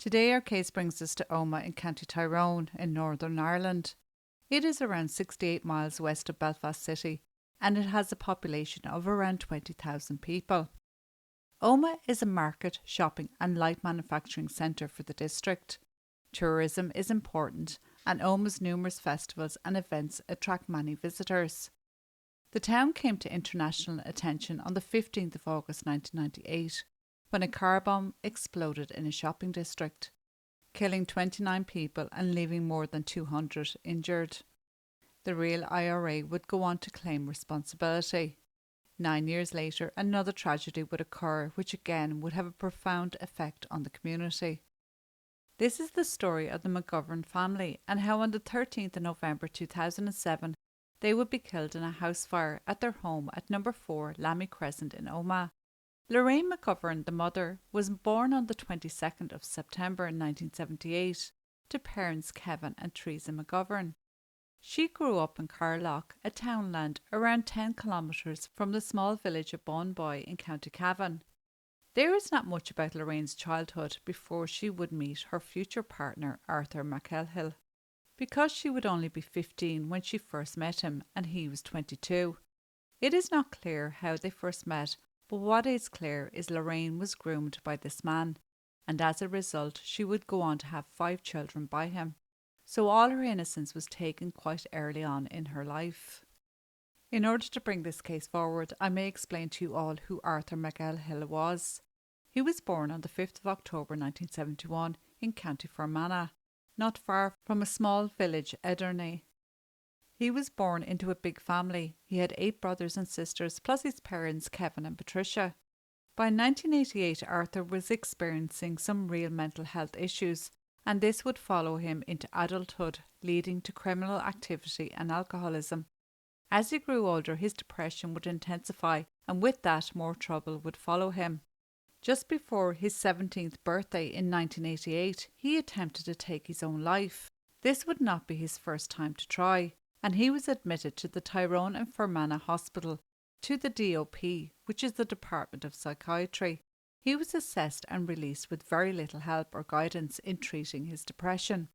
Today our case brings us to Omagh in County Tyrone in Northern Ireland. It is around 68 miles west of Belfast City and it has a population of around 20,000 people. Omagh is a market, shopping and light manufacturing centre for the district. Tourism is important and Omagh's numerous festivals and events attract many visitors. The town came to international attention on the 15th of August 1998 when a car bomb exploded in a shopping district, killing 29 people and leaving more than 200 injured. The real IRA would go on to claim responsibility. 9 years later, another tragedy would occur which again would have a profound effect on the community. This is the story of the McGovern family and how on the 13th of November 2007 they would be killed in a house fire at their home at number 4 Lammy Crescent in Omagh. Lorraine McGovern, the mother, was born on the 22nd of September 1978 to parents Kevin and Teresa McGovern. She grew up in Carlock, a townland around 10 kilometres from the small village of Bonboy in County Cavan. There is not much about Lorraine's childhood before she would meet her future partner Arthur McElhill. Because she would only be 15 when she first met him and he was 22. It is not clear how they first met, but what is clear is Lorraine was groomed by this man, and as a result she would go on to have 5 children by him. So all her innocence was taken quite early on in her life. In order to bring this case forward, I may explain to you all who Arthur McElhill was. He was born on the 5th of October 1971 in County Fermanagh, not far from a small village, Ederney. He was born into a big family. He had 8 brothers and sisters, plus his parents Kevin and Patricia. By 1988, Arthur was experiencing some real mental health issues, and this would follow him into adulthood, leading to criminal activity and alcoholism. As he grew older, his depression would intensify, and with that, more trouble would follow him. Just before his 17th birthday in 1988, he attempted to take his own life. This would not be his first time to try, and he was admitted to the Tyrone and Fermanagh Hospital, to the DOP, which is the Department of Psychiatry. He was assessed and released with very little help or guidance in treating his depression.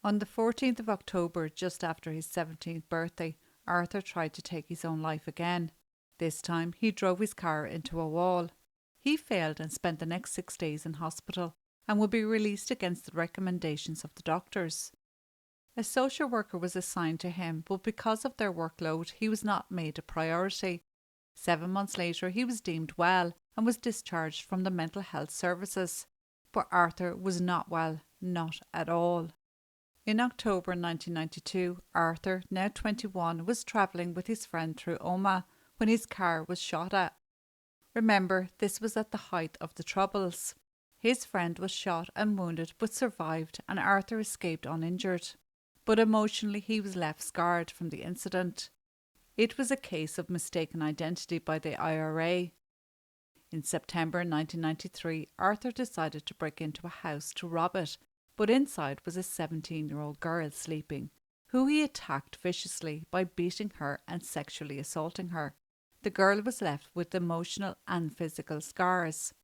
On the 14th of October, just after his 17th birthday, Arthur tried to take his own life again. This time he drove his car into a wall. He failed and spent the next 6 days in hospital and would be released against the recommendations of the doctors. A social worker was assigned to him, but because of their workload, he was not made a priority. 7 months later, he was deemed well and was discharged from the mental health services. But Arthur was not well, not at all. In October 1992, Arthur, now 21, was travelling with his friend through Omagh when his car was shot at. Remember, this was at the height of the Troubles. His friend was shot and wounded but survived, and Arthur escaped uninjured. But emotionally he was left scarred from the incident. It was a case of mistaken identity by the IRA. In September 1993, Arthur decided to break into a house to rob it, but inside was a 17-year-old girl sleeping, who he attacked viciously by beating her and sexually assaulting her. The girl was left with emotional and physical scars.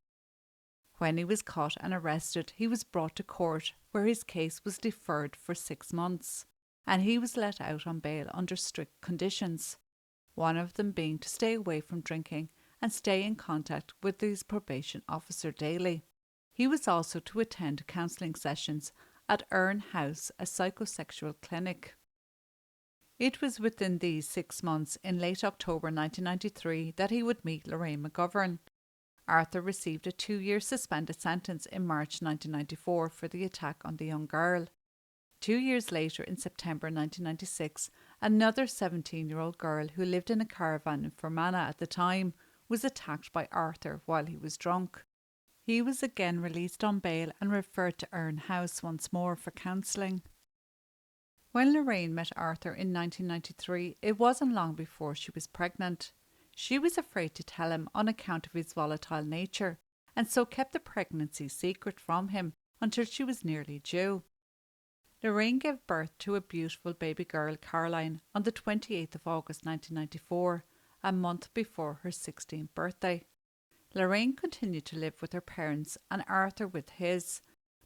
When he was caught and arrested, he was brought to court where his case was deferred for 6 months, and he was let out on bail under strict conditions, one of them being to stay away from drinking and stay in contact with his probation officer daily. He was also to attend counselling sessions at Erne House, a psychosexual clinic. It was within these 6 months, in late October 1993, that he would meet Lorraine McGovern. Arthur received a 2-year suspended sentence in March 1994 for the attack on the young girl. 2 years later, in September 1996, another 17-year-old girl who lived in a caravan in Fermanagh at the time was attacked by Arthur while he was drunk. He was again released on bail and referred to Erne House once more for counselling. When Lorraine met Arthur in 1993, it wasn't long before she was pregnant. She was afraid to tell him on account of his volatile nature, and so kept the pregnancy secret from him until she was nearly due. Lorraine gave birth to a beautiful baby girl, Caroline, on the 28th of August 1994, a month before her 16th birthday. Lorraine continued to live with her parents and Arthur with his,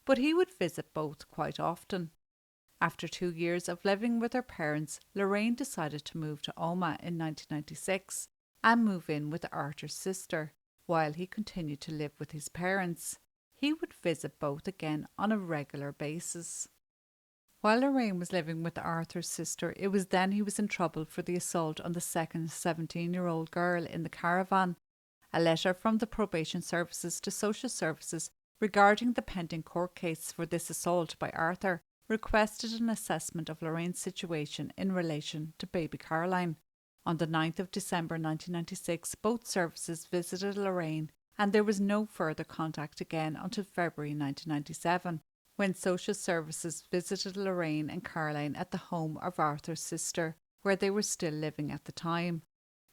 but he would visit both quite often. After 2 years of living with her parents, Lorraine decided to move to Omagh in 1996 and move in with Arthur's sister, while he continued to live with his parents. He would visit both again on a regular basis. While Lorraine was living with Arthur's sister, it was then he was in trouble for the assault on the second 17-year-old girl in the caravan. A letter from the probation services to social services regarding the pending court case for this assault by Arthur requested an assessment of Lorraine's situation in relation to baby Caroline. On the 9th of December 1996, both services visited Lorraine, and there was no further contact again until February 1997, when social services visited Lorraine and Caroline at the home of Arthur's sister, where they were still living at the time.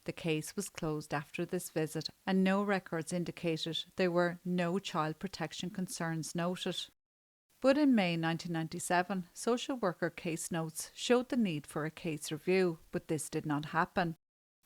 The case was closed after this visit, and no records indicated there were no child protection concerns noted. But in May 1997, social worker case notes showed the need for a case review, but this did not happen.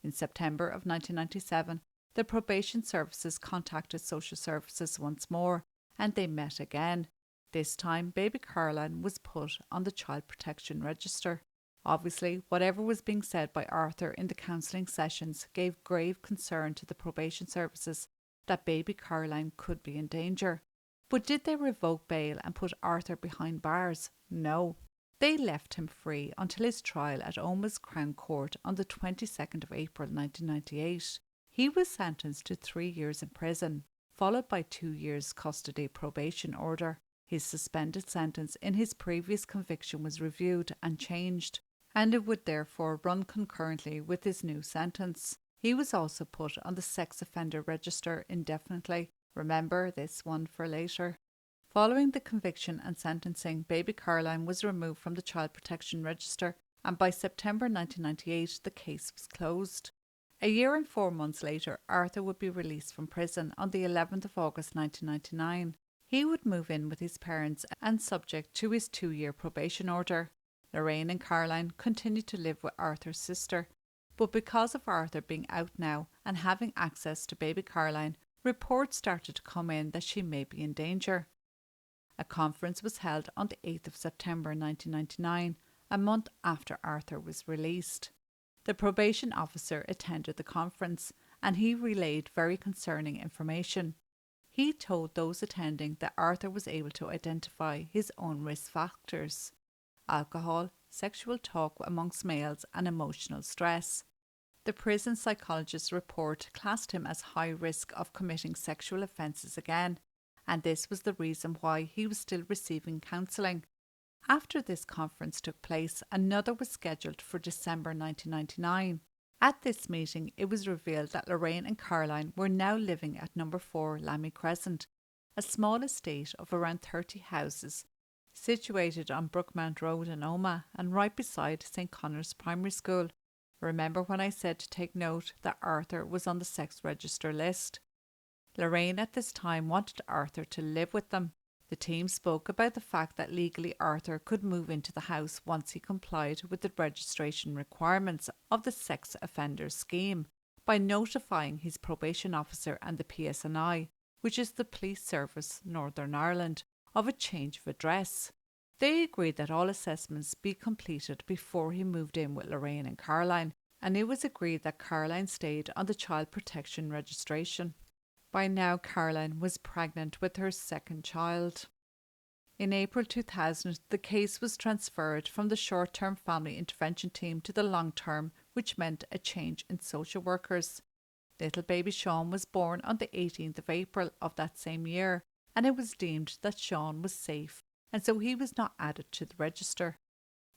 In September of 1997, the probation services contacted social services once more, and they met again. This time, baby Caroline was put on the child protection register. Obviously, whatever was being said by Arthur in the counselling sessions gave grave concern to the probation services that baby Caroline could be in danger. But did they revoke bail and put Arthur behind bars? No. They left him free until his trial at Omagh's Crown Court on the 22nd of April 1998. He was sentenced to 3 years in prison, followed by 2 years custody probation order. His suspended sentence in his previous conviction was reviewed and changed, and it would therefore run concurrently with his new sentence. He was also put on the sex offender register indefinitely. Remember this one for later. Following the conviction and sentencing, baby Caroline was removed from the child protection register, and by September 1998 the case was closed. A year and 4 months later, Arthur would be released from prison on the 11th of August 1999. He would move in with his parents and subject to his 2-year probation order. Lorraine and Caroline continued to live with Arthur's sister, but because of Arthur being out now and having access to baby Caroline, reports started to come in that she may be in danger. A conference was held on the 8th of September 1999, a month after Arthur was released. The probation officer attended the conference, and he relayed very concerning information. He told those attending that Arthur was able to identify his own risk factors: alcohol, sexual talk amongst males, and emotional stress. The prison psychologist's report classed him as high risk of committing sexual offences again, and this was the reason why he was still receiving counselling. After this conference took place, another was scheduled for December 1999. At this meeting, it was revealed that Lorraine and Caroline were now living at number 4 Lammy Crescent, a small estate of around 30 houses, situated on Brookmount Road in Omagh and right beside St Connor's Primary School. Remember when I said to take note that Arthur was on the sex register list? Lorraine at this time wanted Arthur to live with them. The team spoke about the fact that legally Arthur could move into the house once he complied with the registration requirements of the sex offenders scheme by notifying his probation officer and the PSNI, which is the Police Service Northern Ireland, of a change of address. They agreed that all assessments be completed before he moved in with Lorraine and Caroline, and it was agreed that Caroline stayed on the child protection registration. By now, Caroline was pregnant with her second child. In April 2000, the case was transferred from the short-term family intervention team to the long-term, which meant a change in social workers. Little baby Sean was born on the 18th of April of that same year, and it was deemed that Sean was safe, and so he was not added to the register.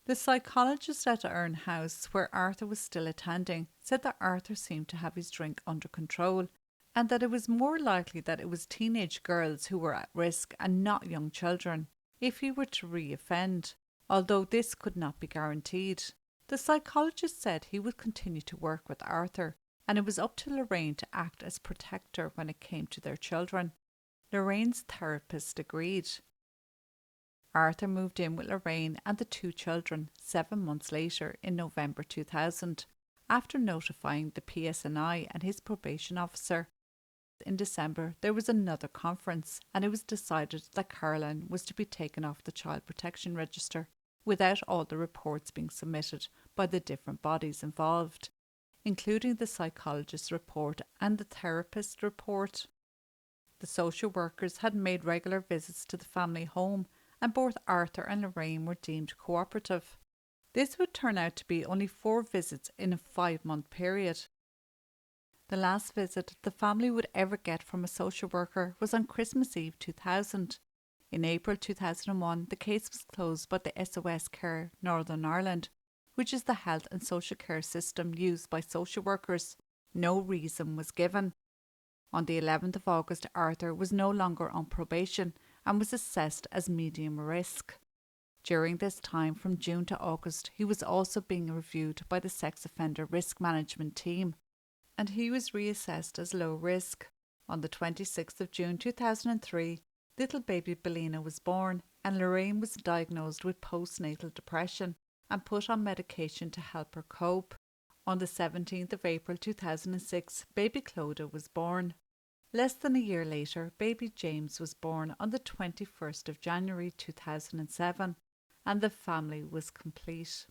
The psychologist at Erne House, where Arthur was still attending, said that Arthur seemed to have his drink under control, and that it was more likely that it was teenage girls who were at risk and not young children if he were to re-offend, although this could not be guaranteed. The psychologist said he would continue to work with Arthur, and it was up to Lorraine to act as protector when it came to their children. Lorraine's therapist agreed. Arthur moved in with Lorraine and the 2 children 7 months later in November 2000, after notifying the PSNI and his probation officer. In December, there was another conference, and it was decided that Caroline was to be taken off the Child Protection Register without all the reports being submitted by the different bodies involved, including the psychologist's report and the therapist's report. The social workers had made regular visits to the family home, and both Arthur and Lorraine were deemed cooperative. This would turn out to be only 4 visits in a 5-month period. The last visit the family would ever get from a social worker was on Christmas Eve 2000. In April 2001, the case was closed by the SOS Care Northern Ireland, which is the health and social care system used by social workers. No reason was given. On the 11th of August, Arthur was no longer on probation and was assessed as medium risk. During this time, from June to August, he was also being reviewed by the Sex Offender Risk Management Team, and he was reassessed as low risk. On the 26th of June 2003, little baby Belina was born, and Lorraine was diagnosed with postnatal depression and put on medication to help her cope. On the 17th of April 2006, baby Clodagh was born. Less than a year later, baby James was born on the 21st of January 2007, and the family was complete.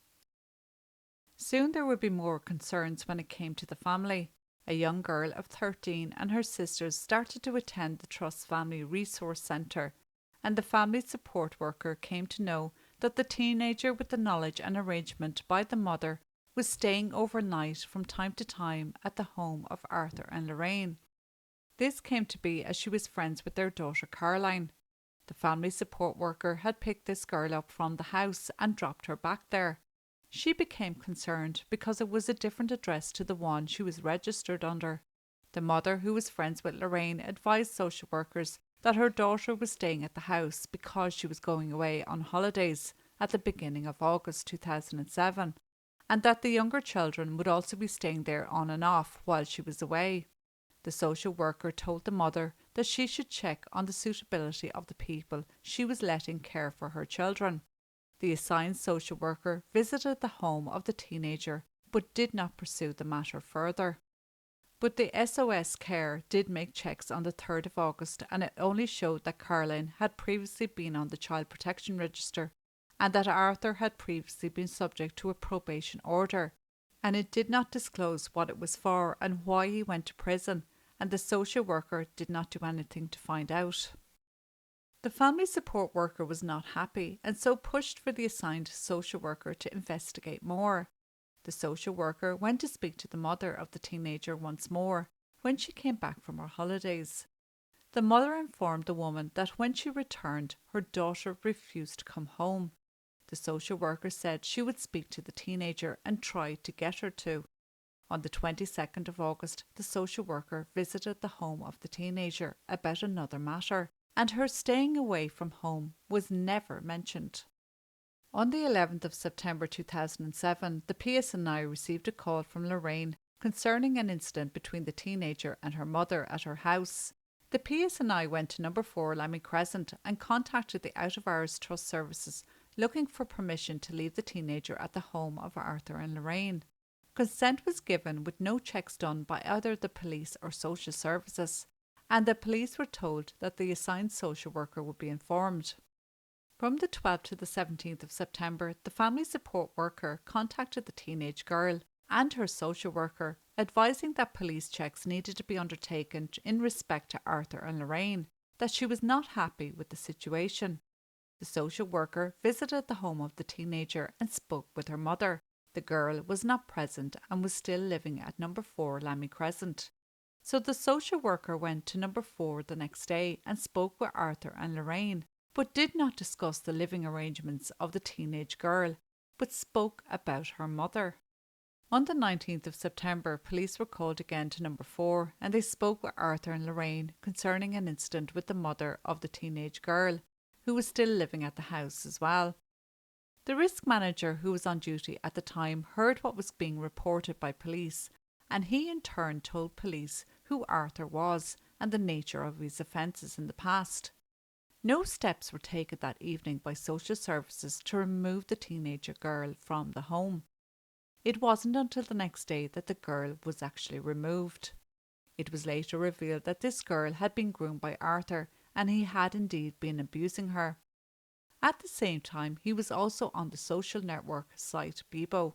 Soon there would be more concerns when it came to the family. A young girl of 13 and her sisters started to attend the Trust Family Resource Centre, and the family support worker came to know that the teenager, with the knowledge and arrangement by the mother, was staying overnight from time to time at the home of Arthur and Lorraine. This came to be as she was friends with their daughter Caroline. The family support worker had picked this girl up from the house and dropped her back there. She became concerned because it was a different address to the one she was registered under. The mother, who was friends with Lorraine, advised social workers that her daughter was staying at the house because she was going away on holidays at the beginning of August 2007, and that the younger children would also be staying there on and off while she was away. The social worker told the mother that she should check on the suitability of the people she was letting care for her children. The assigned social worker visited the home of the teenager but did not pursue the matter further. But the SOS Care did make checks on the 3rd of August, and it only showed that Caroline had previously been on the Child Protection Register and that Arthur had previously been subject to a probation order, and it did not disclose what it was for and why he went to prison, and the social worker did not do anything to find out. The family support worker was not happy and so pushed for the assigned social worker to investigate more. The social worker went to speak to the mother of the teenager once more when she came back from her holidays. The mother informed the woman that when she returned, her daughter refused to come home. The social worker said she would speak to the teenager and try to get her to. On the 22nd of August, the social worker visited the home of the teenager about another matter, and her staying away from home was never mentioned. On the 11th of September 2007, the PSNI received a call from Lorraine concerning an incident between the teenager and her mother at her house. The PSNI went to number 4 Lammy Crescent and contacted the out-of-hours trust services looking for permission to leave the teenager at the home of Arthur and Lorraine. Consent was given with no checks done by either the police or social services, and the police were told that the assigned social worker would be informed. From the 12th to the 17th of September, the family support worker contacted the teenage girl and her social worker, advising that police checks needed to be undertaken in respect to Arthur and Lorraine, that she was not happy with the situation. The social worker visited the home of the teenager and spoke with her mother. The girl was not present and was still living at number 4 Lammy Crescent. So the social worker went to number 4 the next day and spoke with Arthur and Lorraine, but did not discuss the living arrangements of the teenage girl, but spoke about her mother. On the 19th of September, police were called again to number 4 and they spoke with Arthur and Lorraine concerning an incident with the mother of the teenage girl, who was still living at the house as well. The risk manager who was on duty at the time heard what was being reported by police, and he in turn told police who Arthur was and the nature of his offences in the past. No steps were taken that evening by social services to remove the teenager girl from the home. It wasn't until the next day that the girl was actually removed. It was later revealed that this girl had been groomed by Arthur and he had indeed been abusing her. At the same time, he was also on the social network site Bebo,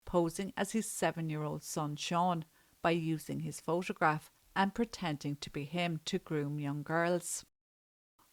posing as his 7-year-old son Sean by using his photograph and pretending to be him to groom young girls.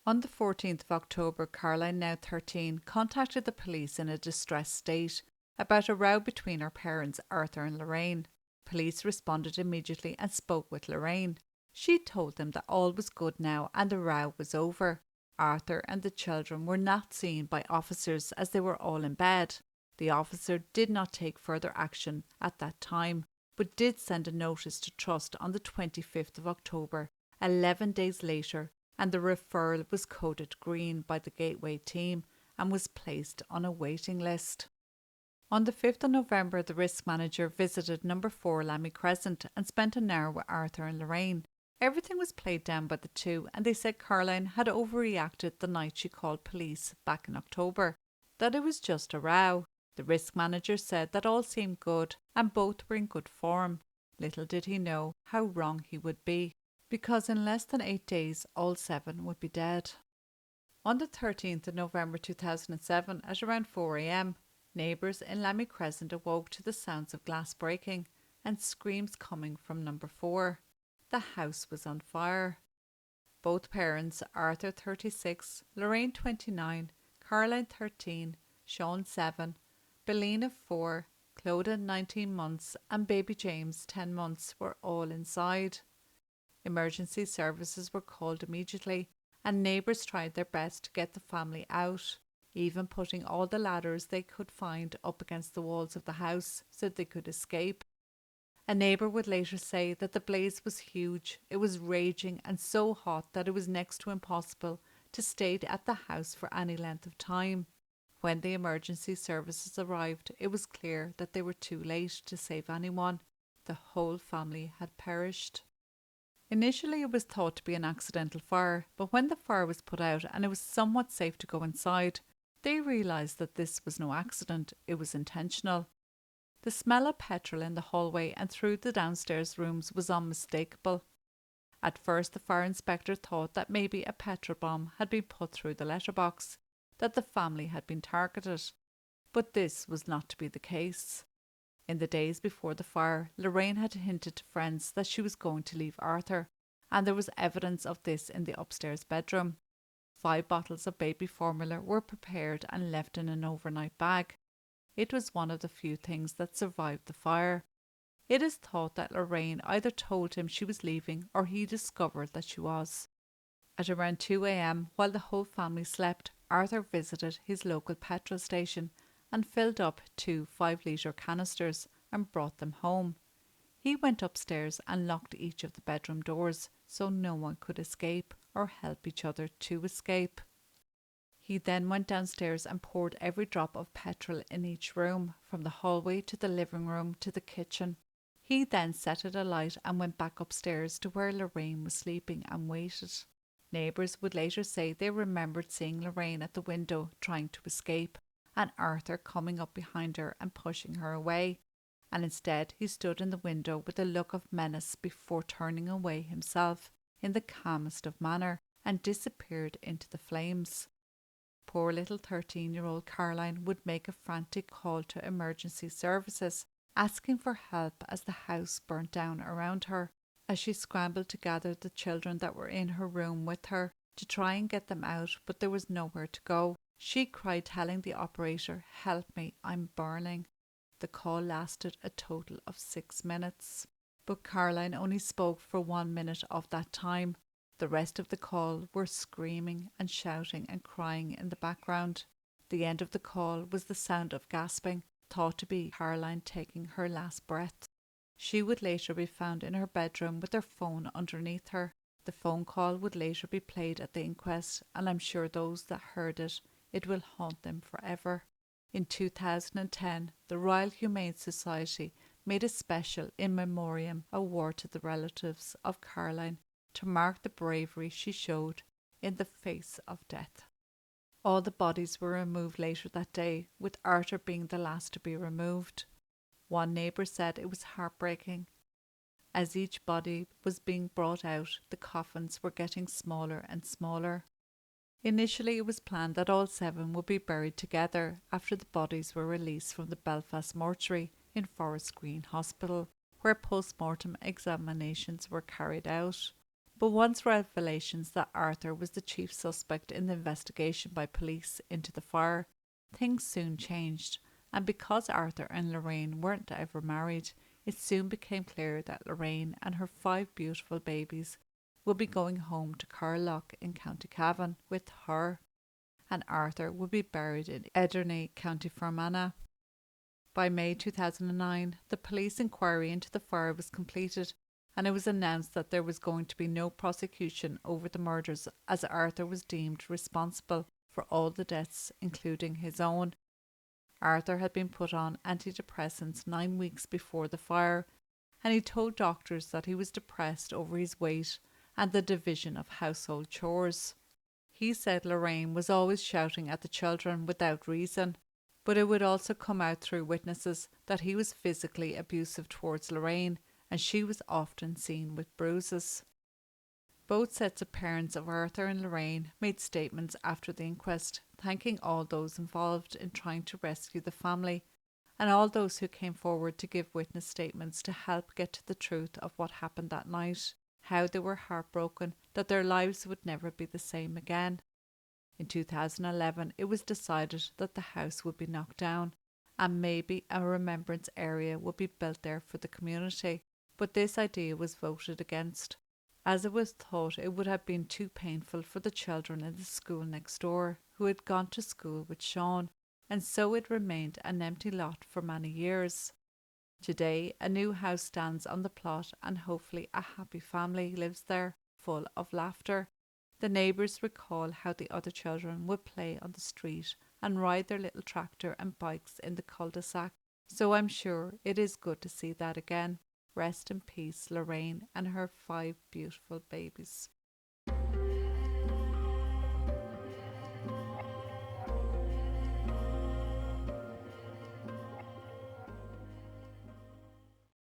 On the 14th of October, Caroline, now 13, contacted the police in a distressed state about a row between her parents, Arthur and Lorraine. Police responded immediately and spoke with Lorraine. She told them that all was good now and the row was over. Arthur and the children were not seen by officers as they were all in bed. The officer did not take further action at that time, but did send a notice to trust on the 25th of October, 11 days later, and the referral was coded green by the Gateway team and was placed on a waiting list. On the 5th of November, the risk manager visited number 4 Lammy Crescent and spent an hour with Arthur and Lorraine. Everything was played down by the two, and they said Caroline had overreacted the night she called police back in October, that it was just a row. The risk manager said that all seemed good and both were in good form. Little did he know how wrong he would be, because in less than 8 days all 7 would be dead. On the 13th of November 2007, at around 4 a.m, neighbours in Lammy Crescent awoke to the sounds of glass breaking and screams coming from number 4. The house was on fire. Both parents, Arthur 36, Lorraine 29, Caroline 13, Sean 7, Belina 4, Clodagh 19 months and baby James 10 months were all inside. Emergency services were called immediately and neighbours tried their best to get the family out, even putting all the ladders they could find up against the walls of the house so they could escape. A neighbour would later say that the blaze was huge, it was raging and so hot that it was next to impossible to stay at the house for any length of time. When the emergency services arrived, it was clear that they were too late to save anyone. The whole family had perished. Initially it was thought to be an accidental fire, but when the fire was put out and it was somewhat safe to go inside, they realised that this was no accident, it was intentional. The smell of petrol in the hallway and through the downstairs rooms was unmistakable. At first the fire inspector thought that maybe a petrol bomb had been put through the letterbox, that the family had been targeted, but this was not to be the case. In the days before the fire, Lorraine had hinted to friends that she was going to leave Arthur, and there was evidence of this in the upstairs bedroom. 5 bottles of baby formula were prepared and left in an overnight bag. It was one of the few things that survived the fire. It is thought that Lorraine either told him she was leaving or he discovered that she was. At around 2 a.m, while the whole family slept, Arthur visited his local petrol station and filled up 2 5-litre canisters and brought them home. He went upstairs and locked each of the bedroom doors so no one could escape or help each other to escape. He then went downstairs and poured every drop of petrol in each room, from the hallway to the living room to the kitchen. He then set it alight and went back upstairs to where Lorraine was sleeping and waited. Neighbours would later say they remembered seeing Lorraine at the window trying to escape, and Arthur coming up behind her and pushing her away, and instead he stood in the window with a look of menace before turning away himself in the calmest of manner and disappeared into the flames. Poor little 13-year-old Caroline would make a frantic call to emergency services, asking for help as the house burnt down around her. As she scrambled to gather the children that were in her room with her to try and get them out, but there was nowhere to go. She cried, telling the operator, "Help me, I'm burning." The call lasted a total of 6 minutes, but Caroline only spoke for 1 minute of that time. The rest of the call were screaming and shouting and crying in the background. The end of the call was the sound of gasping, thought to be Caroline taking her last breath. She would later be found in her bedroom with her phone underneath her. The phone call would later be played at the inquest, and I'm sure those that heard it will haunt them forever. In 2010, the Royal Humane Society made a special in memoriam award to the relatives of Caroline to mark the bravery she showed in the face of death. All the bodies were removed later that day, with Arthur being the last to be removed. One neighbour said it was heartbreaking. As each body was being brought out, the coffins were getting smaller and smaller. Initially, it was planned that all 7 would be buried together after the bodies were released from the Belfast mortuary in Forest Green Hospital, where post-mortem examinations were carried out. But once revelations that Arthur was the chief suspect in the investigation by police into the fire, things soon changed, and because Arthur and Lorraine weren't ever married, it soon became clear that Lorraine and her 5 beautiful babies would be going home to Carlock in County Cavan with her, and Arthur would be buried in Ederney, County Fermanagh. By May 2009, the police inquiry into the fire was completed, and it was announced that there was going to be no prosecution over the murders as Arthur was deemed responsible for all the deaths, including his own. Arthur had been put on antidepressants 9 weeks before the fire, and he told doctors that he was depressed over his weight and the division of household chores. He said Lorraine was always shouting at the children without reason, but it would also come out through witnesses that he was physically abusive towards Lorraine, and she was often seen with bruises. Both sets of parents of Arthur and Lorraine made statements after the inquest, thanking all those involved in trying to rescue the family and all those who came forward to give witness statements to help get to the truth of what happened that night, how they were heartbroken that their lives would never be the same again. In 2011, it was decided that the house would be knocked down and maybe a remembrance area would be built there for the community, but this idea was voted against, as it was thought it would have been too painful for the children in the school next door who had gone to school with Sean, and so it remained an empty lot for many years. Today, a new house stands on the plot and hopefully a happy family lives there, full of laughter. The neighbours recall how the other children would play on the street and ride their little tractor and bikes in the cul-de-sac, so I'm sure it is good to see that again. Rest in peace, Lorraine and her 5 beautiful babies.